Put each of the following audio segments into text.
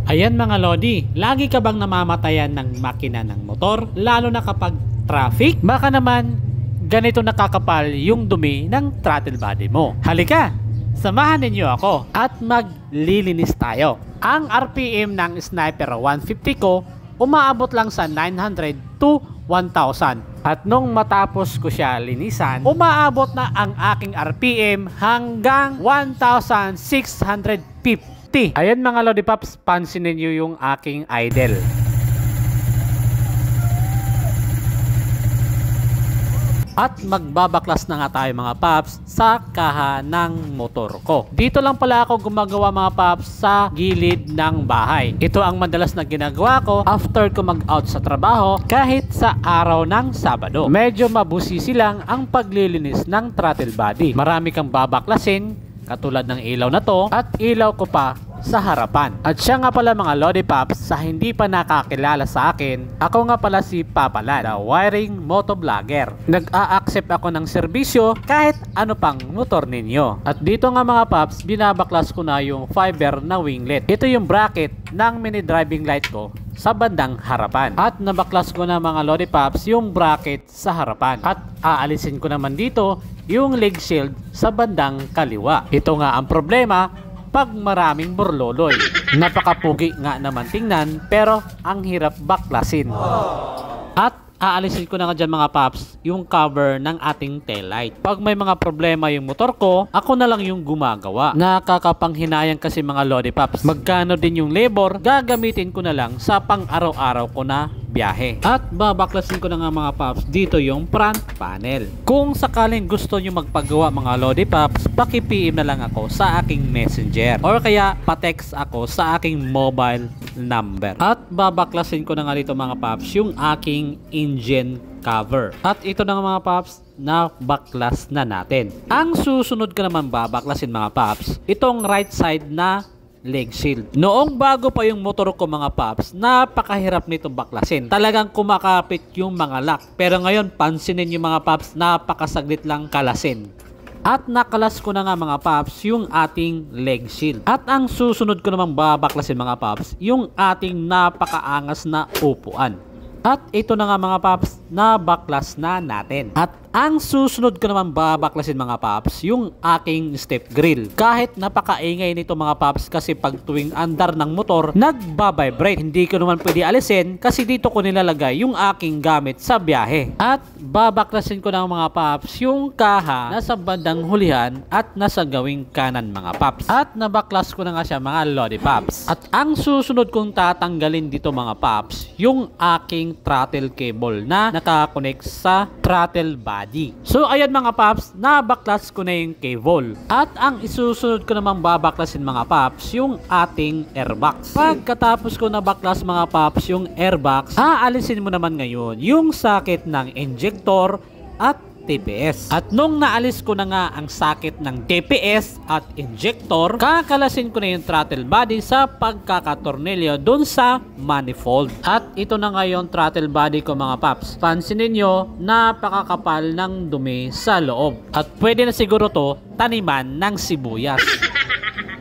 Ayan mga Lodi, lagi ka bang namamatayan ng makina ng motor? Lalo na kapag traffic? Baka naman ganito nakakapal yung dumi ng throttle body mo. Halika, samahan ninyo ako at maglilinis tayo. Ang RPM ng Sniper 150 ko umaabot lang sa 900 to 1,000. At nung matapos ko siya linisan, umaabot na ang aking RPM hanggang 1,650. Ayan mga Lodi Pops, pansinin niyo yung aking idle. At magbabaklas na nga tayo mga Pops sa kaha ng motor ko. Dito lang pala ako gumagawa mga Pops sa gilid ng bahay. Ito ang madalas na ginagawa ko after ko mag-out sa trabaho kahit sa araw ng Sabado. Medyo mabusisi lang ang paglilinis ng throttle body. Marami kang babaklasin katulad ng ilaw na to at ilaw ko pa sa harapan. At siya nga pala mga Lodi Pops, sa hindi pa nakakilala sa akin, ako nga pala si Papa Lad, the wiring motovlogger. Nag-a-accept ako ng serbisyo kahit ano pang motor ninyo. At dito nga mga Pops, binabaklas ko na yung fiber na winglet. Ito yung bracket ng mini driving light ko sa bandang harapan. At nabaklas ko na mga Lodi Pops yung bracket sa harapan. At aalisin ko naman dito yung leg shield sa bandang kaliwa. Ito nga ang problema pag maraming burloloy. Napakapugi nga naman tingnan pero ang hirap baklasin. At aalisin ko na nga dyan mga Pops yung cover ng ating taillight. Pag may mga problema yung motor ko, ako na lang yung gumagawa. Nakakapanghinayang kasi mga Lodi Pops. Magkano din yung labor, gagamitin ko na lang sa pang-araw-araw ko na biyahe. At babaklasin ko na nga mga Pops dito yung front panel. Kung sakaling gusto nyo magpagawa mga Lodi Pops, paki-PM na lang ako sa aking messenger or kaya pa-text ako sa aking mobile number. At babaklasin ko na nga dito mga Pops yung aking engine cover. At ito na nga mga Pops, na baklas na natin. Ang susunod ko naman babaklasin mga Pops, itong right side na leg shield. Noong bago pa yung motor ko mga Pops, napakahirap nito baklasin. Talagang kumakapit yung mga lock. Pero ngayon, pansinin yung mga Pops, napakasaglit lang kalasin. At nakalas ko na nga mga Pops yung ating leg shield. At ang susunod ko namang babaklasin mga Pops, yung ating napakaangas na upuan. At ito na nga mga Pops, nabaklas na natin. At ang susunod ko naman babaklasin mga Pops, yung aking step grill. Kahit napakaingay nito mga Pops kasi pag tuwing andar ng motor, nagbabibrate. Hindi ko naman pwede alisin kasi dito ko nilalagay yung aking gamit sa biyahe. At babaklasin ko ng mga Pops yung kaha nasa bandang hulihan at nasa gawing kanan mga Pops. At nabaklas ko na nga siya mga Lodi Pops. At ang susunod kong tatanggalin dito mga Pops, yung aking throttle cable na nakakonect sa throttle body. So ayan mga Pops, nabaklas ko na yung cable. At ang isusunod ko namang babaklasin mga Pops, yung ating airbox. Pagkatapos ko nabaklas mga Pops yung airbox, aalisin mo naman ngayon yung socket ng injector at TPS. At nung naalis ko na nga ang socket ng TPS at injector, kakalasin ko na yung throttle body sa pagkakatornilyo dun sa manifold. At ito na nga yung throttle body ko mga Pops. Pansinin nyo, napakakapal ng dumi sa loob. At pwede na siguro to taniman ng sibuyas.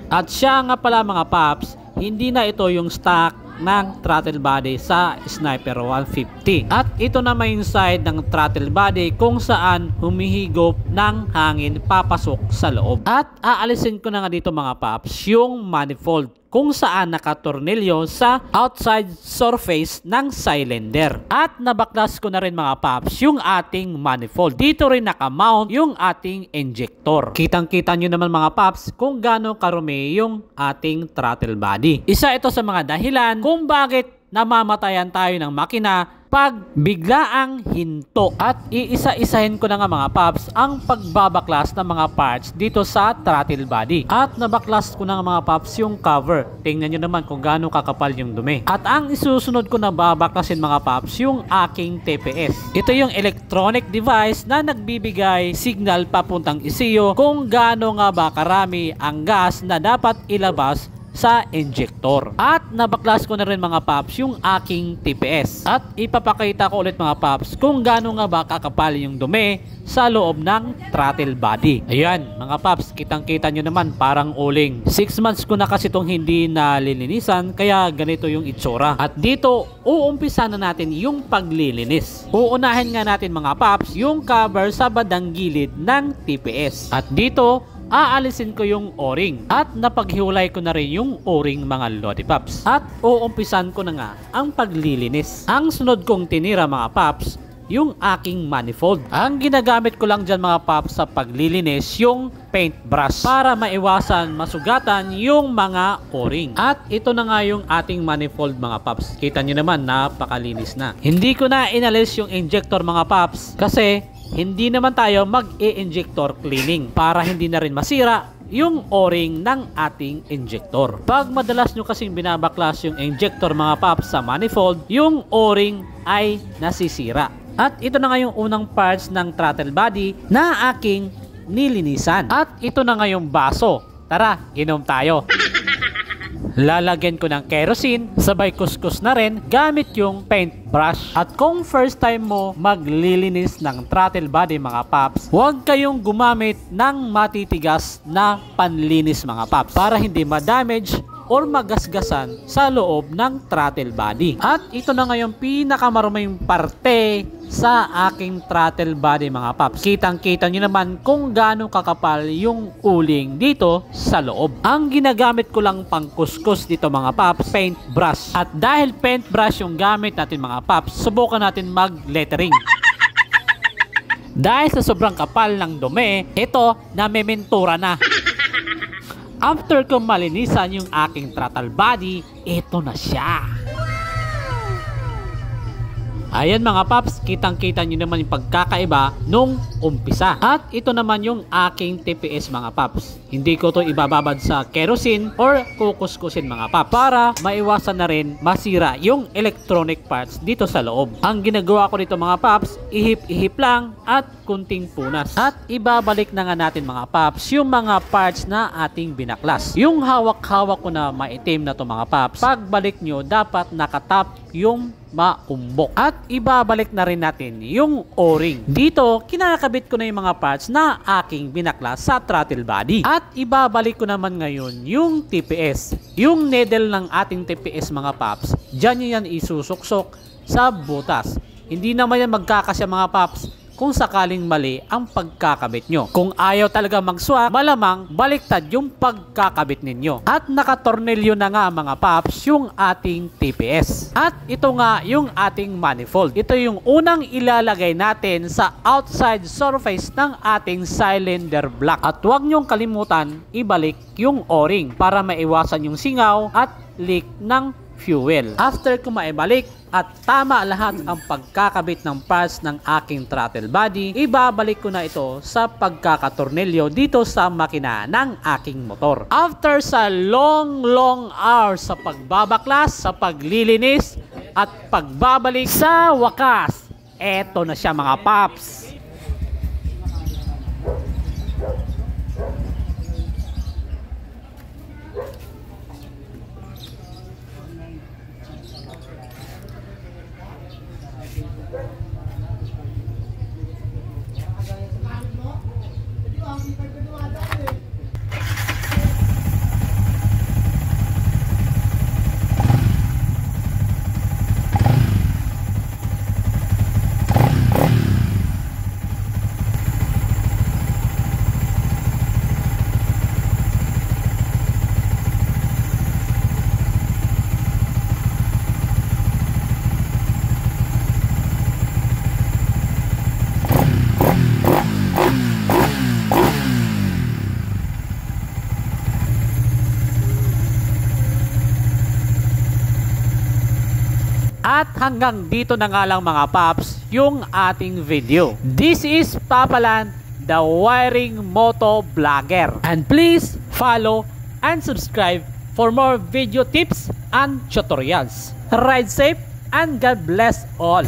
At siya nga pala mga Pops, hindi na ito yung stock ng throttle body sa Sniper 150. At ito naman yung side ng throttle body kung saan humihigop ng hangin papasok sa loob. At aalisin ko na nga dito mga Pops yung manifold kung saan nakatornilyo sa outside surface ng cylinder. At nabaklas ko na rin mga Pops yung ating manifold. Dito rin nakamount yung ating injector. Kitang-kita nyo naman mga Pops kung gaano karumi yung ating throttle body. Isa ito sa mga dahilan kung bakit namamatayan tayo ng makina pag biglaang hinto. At iisa-isahin ko na nga mga Pops ang pagbabaklas ng mga parts dito sa throttle body. At nabaklas ko na nga mga Pops yung cover. Tingnan nyo naman kung gaano kakapal yung dumi. At ang isusunod ko na babaklasin mga Pops yung aking TPS. Ito yung electronic device na nagbibigay signal papuntang ECU kung gaano nga ba karami ang gas na dapat ilabas sa injector. At nabaklas ko na rin mga paps yung aking TPS. At ipapakita ko ulit mga paps kung gaano nga ba kakapal yung dumi sa loob ng throttle body. Ayan mga paps, kitang kita nyo naman parang uling. 6 months ko na kasi itong hindi nalilinisan kaya ganito yung itsura. At dito uumpisa na natin yung paglilinis. Uunahin nga natin mga paps yung cover sa bandang gilid ng TPS. At dito aalisin ko yung o-ring at napaghiwalay ko na rin yung o-ring mga lodi paps. At uumpisan ko na nga ang paglilinis. Ang sunod kong tinira mga paps, yung aking manifold. Ang ginagamit ko lang dyan mga paps sa paglilinis yung paintbrush para maiwasan masugatan yung mga o-ring. At ito na nga yung ating manifold mga paps. Kita nyo naman napakalinis na. Hindi ko na inalis yung injector mga paps kasi hindi naman tayo mag-i-injector cleaning para hindi na rin masira yung o-ring ng ating injector. Pag madalas nyo kasing binabaklas yung injector mga paps sa manifold, yung o-ring ay nasisira. At ito na nga yung unang parts ng throttle body na aking nilinisan. At ito na nga yung baso. Tara, inom tayo. Lalagyan ko ng kerosene, sabay kuskus na rin gamit yung paintbrush. At kung first time mo maglilinis ng throttle body mga paps, huwag kayong gumamit ng matitigas na panlinis mga paps para hindi ma-damage or magasgasan sa loob ng throttle body. At ito na nga yung pinakamaruming parte sa aking throttle body mga paps. Kitang-kita nyo naman kung gaano kakapal yung uling dito sa loob. Ang ginagamit ko lang pang kuskus dito mga paps, paintbrush. At dahil paintbrush yung gamit natin mga paps, subukan natin mag-lettering. Dahil sa sobrang kapal ng dumi, ito namimintura na. After ko malinisan yung aking throttle body, ito na siya. Ayan mga paps, kitang-kita nyo naman yung pagkakaiba nung umpisa. At ito naman yung aking TPS mga paps. Hindi ko to ibababad sa kerosene or kukuskusin mga paps para maiwasan na rin masira yung electronic parts dito sa loob. Ang ginagawa ko dito mga paps, ihip-ihip lang at kunting punas. At ibabalik na nga natin mga paps yung mga parts na ating binaklas. Yung hawak-hawak ko na maitim na to mga paps, pagbalik nyo dapat nakatap yung maumbok. At ibabalik na rin natin yung o-ring. Dito, kinakabit ko na yung mga parts na aking binaklas sa throttle body. At ibabalik ko naman ngayon yung TPS. Yung needle ng ating TPS mga paps, dyan nyo yan isusuksok sa butas. Hindi naman yan magkakasya mga paps kung sakaling mali ang pagkakabit nyo. Kung ayaw talaga mag-swak, malamang baliktad yung pagkakabit ninyo. At nakatornilyo na nga mga paps yung ating TPS. At ito nga yung ating manifold. Ito yung unang ilalagay natin sa outside surface ng ating cylinder block. At huwag nyong kalimutan ibalik yung o-ring para maiwasan yung singaw at leak ng fuel. After ko maibalik at tama lahat ang pagkakabit ng parts ng aking throttle body, ibabalik ko na ito sa pagkakatornilyo dito sa makina ng aking motor. After sa long hours sa pagbabaklas, sa paglilinis at pagbabalik, sa wakas, eto na siya mga paps. At hanggang dito na nga lang mga paps yung ating video. This is Papalan, the wiring moto vlogger. And please follow and subscribe for more video tips and tutorials. Ride safe and God bless all.